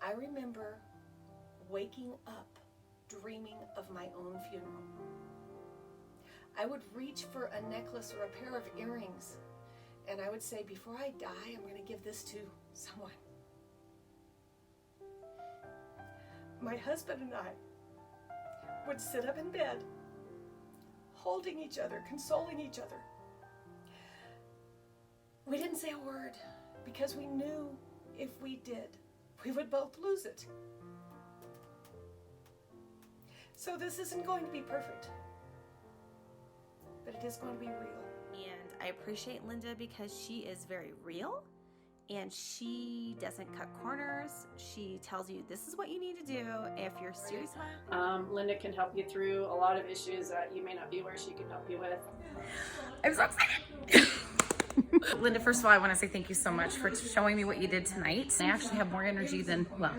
I remember waking up dreaming of my own funeral. I would reach for a necklace or a pair of earrings, and I would say, before I die, I'm going to give this to someone. My husband and I would sit up in bed, holding each other, consoling each other. We didn't say a word because we knew if we did, we would both lose it. So this isn't going to be perfect, but it is going to be real. And I appreciate Linda because she is very real and she doesn't cut corners. She tells you this is what you need to do if you're serious about it. Linda can help you through a lot of issues that you may not be aware she can help you with. I'm so excited. Linda, first of all, I want to say thank you so much for showing me what you did tonight. I actually have more energy than, well,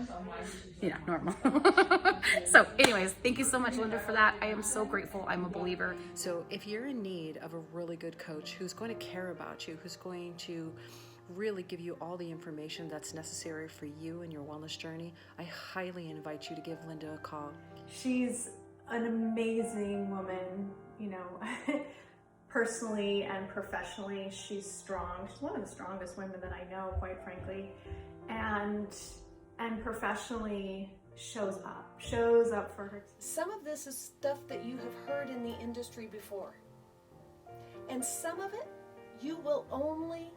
normal. So anyways, thank you so much, Linda, for that. I am so grateful. I'm a believer. So if you're in need of a really good coach who's going to care about you, who's going to really give you all the information that's necessary for you and your wellness journey, I highly invite you to give Linda a call. She's an amazing woman, personally and professionally. She's strong. She's one of the strongest women that I know, quite frankly. And professionally shows up for her. Some of this is stuff that you have heard in the industry before. And some of it you will only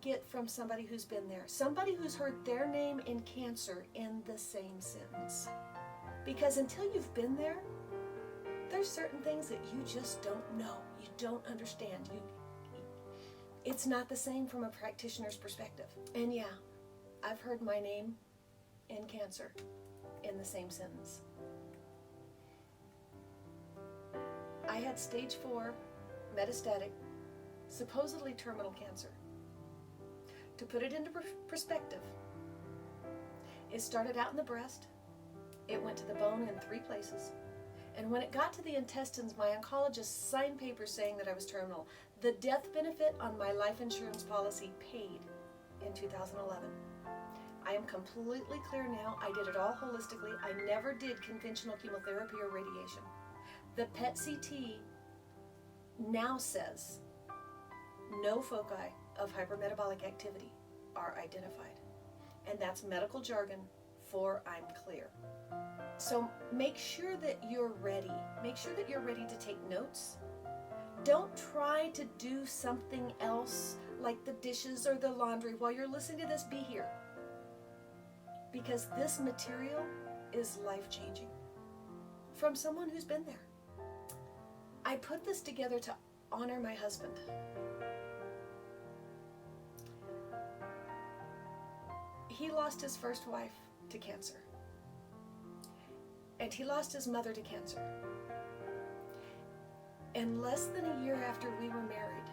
get from somebody who's been there. Somebody who's heard their name in cancer in the same sentence. Because until you've been there, there's certain things that you just don't know. You don't understand. It's not the same from a practitioner's perspective. And yeah, I've heard my name in cancer in the same sentence. I had stage 4 metastatic, supposedly terminal cancer. To put it into perspective, it started out in the breast, it went to the bone in 3 places, and when it got to the intestines, my oncologist signed papers saying that I was terminal. The death benefit on my life insurance policy paid in 2011. I am completely clear now. I did it all holistically. I never did conventional chemotherapy or radiation. The PET CT now says no foci of hypermetabolic activity are identified. And that's medical jargon for I'm clear. So make sure that you're ready. Make sure that you're ready to take notes. Don't try to do something else like the dishes or the laundry while you're listening to this. Be here. Because this material is life-changing from someone who's been there. I put this together to honor my husband. He lost his first wife to cancer. And he lost his mother to cancer. And less than a year after we were married,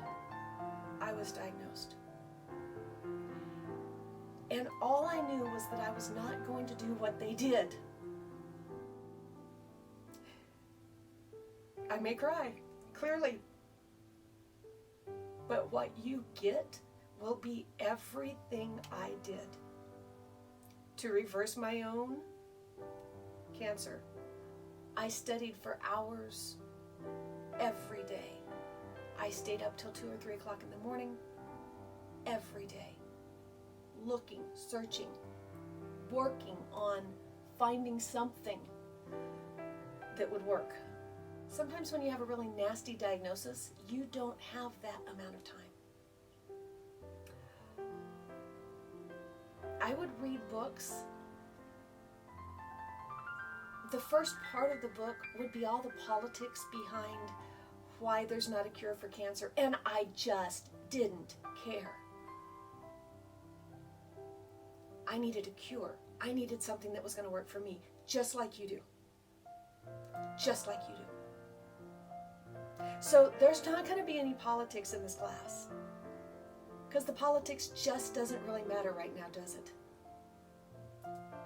I was diagnosed. And all I knew was that I was not going to do what they did. I may cry, clearly. But what you get will be everything I did to reverse my own cancer. I studied for hours every day. I stayed up till 2 or 3 o'clock in the morning every day, looking, searching, working on finding something that would work. Sometimes when you have a really nasty diagnosis, you don't have that amount of time. I would read books. The first part of the book would be all the politics behind why there's not a cure for cancer, and I just didn't care. I needed a cure. I needed something that was going to work for me, just like you do. Just like you do. So there's not going to be any politics in this class, because the politics just doesn't really matter right now, does it?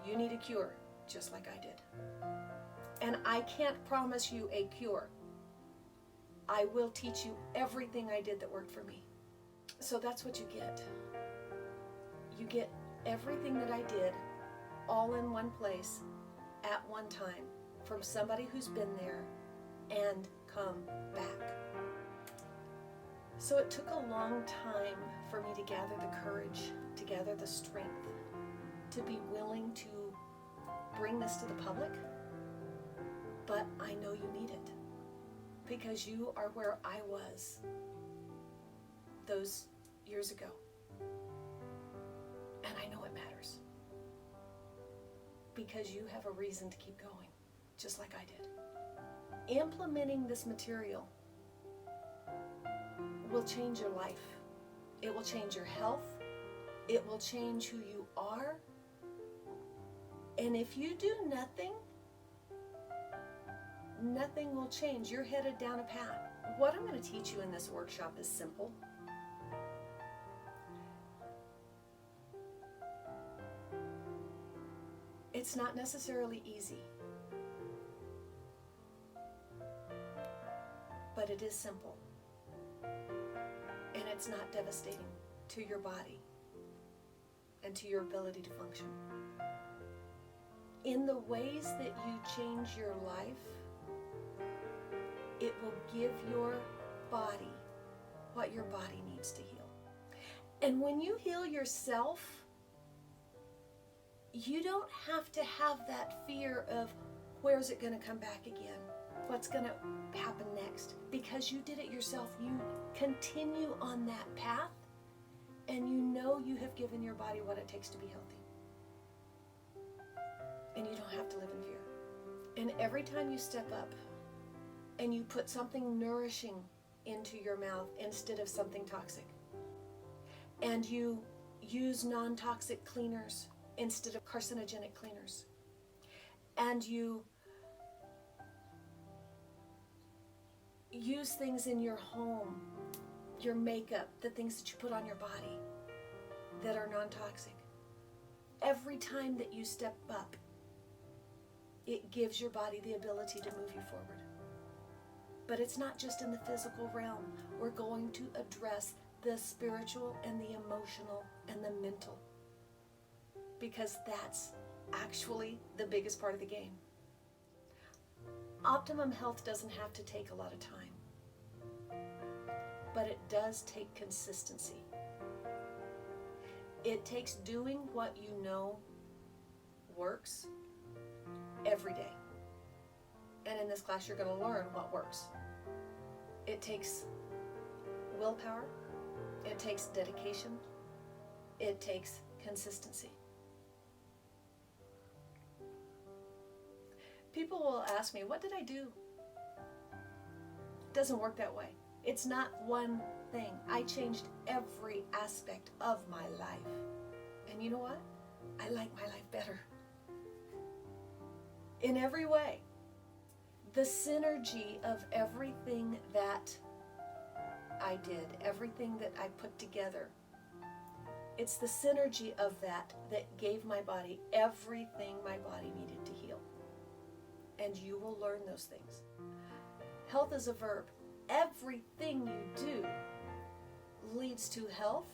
You need a cure, just like I did. And I can't promise you a cure. I will teach you everything I did that worked for me. So that's what you get. You get everything that I did all in one place at one time from somebody who's been there and come back. So it took a long time for me to gather the courage, to gather the strength, to be willing to bring this to the public. But I know you need it because you are where I was those years ago. And I know it matters because you have a reason to keep going, just like I did. Implementing this material will change your life. It will change your health. It will change who you are. And if you do nothing, nothing will change. You're headed down a path. What I'm going to teach you in this workshop is simple. It's not necessarily easy, but it is simple. And it's not devastating to your body and to your ability to function. In the ways that you change your life, it will give your body what your body needs to heal. And when you heal yourself, you don't have to have that fear of where's it going to come back again? What's going to happen next? Because you did it yourself. You continue on that path and you know you have given your body what it takes to be healthy. And you don't have to live in fear. And every time you step up and you put something nourishing into your mouth instead of something toxic, and you use non-toxic cleaners instead of carcinogenic cleaners, and you use things in your home, your makeup, the things that you put on your body that are non-toxic. Every time that you step up, it gives your body the ability to move you forward. But it's not just in the physical realm. We're going to address the spiritual and the emotional and the mental, because that's actually the biggest part of the game. Optimum health doesn't have to take a lot of time, but it does take consistency. It takes doing what you know works every day. And in this class, you're going to learn what works. It takes willpower. It takes dedication. It takes consistency. People will ask me, what did I do? It doesn't work that way. It's not one thing. I changed every aspect of my life. And you know what? I like my life better. In every way. The synergy of everything that I did, everything that I put together, it's the synergy of that that gave my body everything my body needed to heal. And you will learn those things. Health is a verb. Everything you do leads to health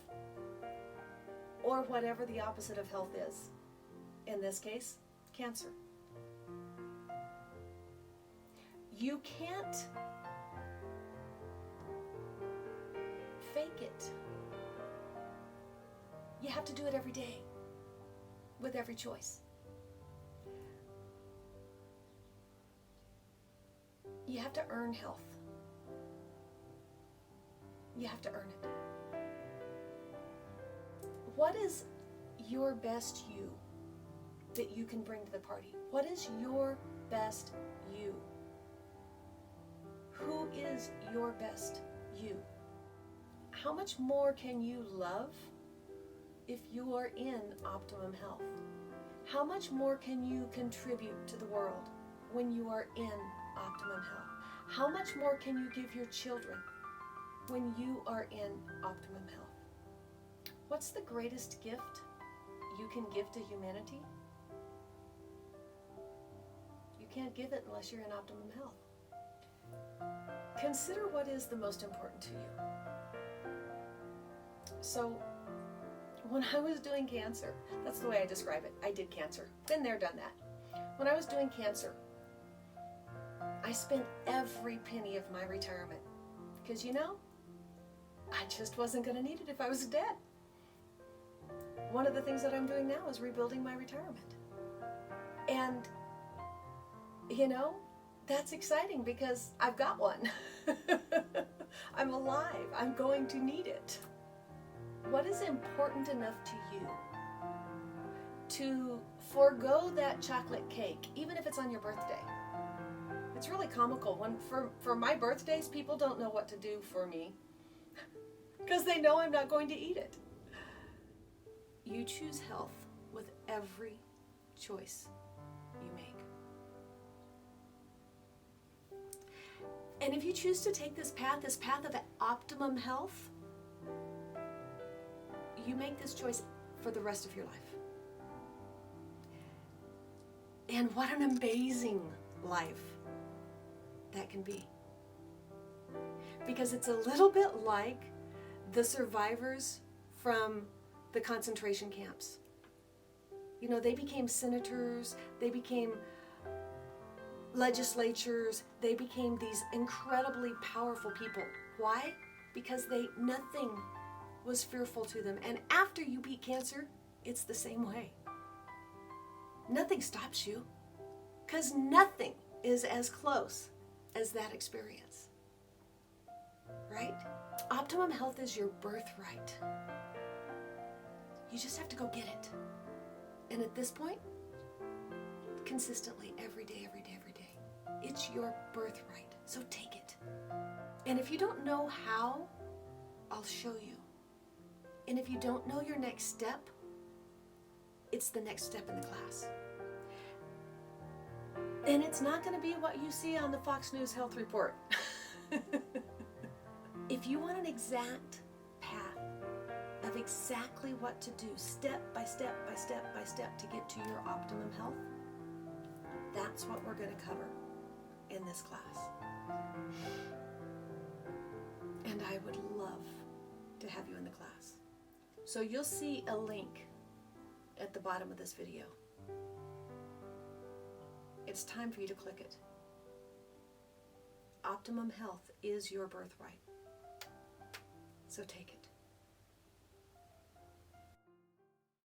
or whatever the opposite of health is. In this case, cancer. You can't fake it. You have to do it every day with every choice. You have to earn health. You have to earn it. What is your best you that you can bring to the party? What is your best you? Who is your best you? How much more can you love if you are in optimum health? How much more can you contribute to the world when you are in optimum health? How much more can you give your children when you are in optimum health? What's the greatest gift you can give to humanity? You can't give it unless you're in optimum health. Consider what is the most important to you. So, when I was doing cancer, that's the way I describe it. I did cancer. Been there, done that. When I was doing cancer, I spent every penny of my retirement because, you know, I just wasn't going to need it if I was dead. One of the things that I'm doing now is rebuilding my retirement. And, you know, that's exciting because I've got one. I'm alive. I'm going to need it. What is important enough to you to forego that chocolate cake, even if it's on your birthday? It's really comical. For my birthdays, people don't know what to do for me because they know I'm not going to eat it. You choose health with every choice you make. And if you choose to take this path of optimum health, you make this choice for the rest of your life. And what an amazing life that can be. Because it's a little bit like the survivors from the concentration camps. You know, they became senators, they became legislatures, they became these incredibly powerful people. Why? Because nothing was fearful to them. And after you beat cancer, it's the same way. Nothing stops you, because nothing is as close as that experience. Right? Optimum health is your birthright. You just have to go get it. And at this point, consistently, every day, every day, every day. It's your birthright. So take it. And if you don't know how, I'll show you. And if you don't know your next step, it's the next step in the class. And it's not going to be what you see on the Fox News Health Report. If you want an exact path of exactly what to do, step by step by step by step to get to your optimum health, that's what we're going to cover in this class. And I would love to have you in the class. So you'll see a link at the bottom of this video. It's time for you to click it. Optimum health is your birthright. So take it.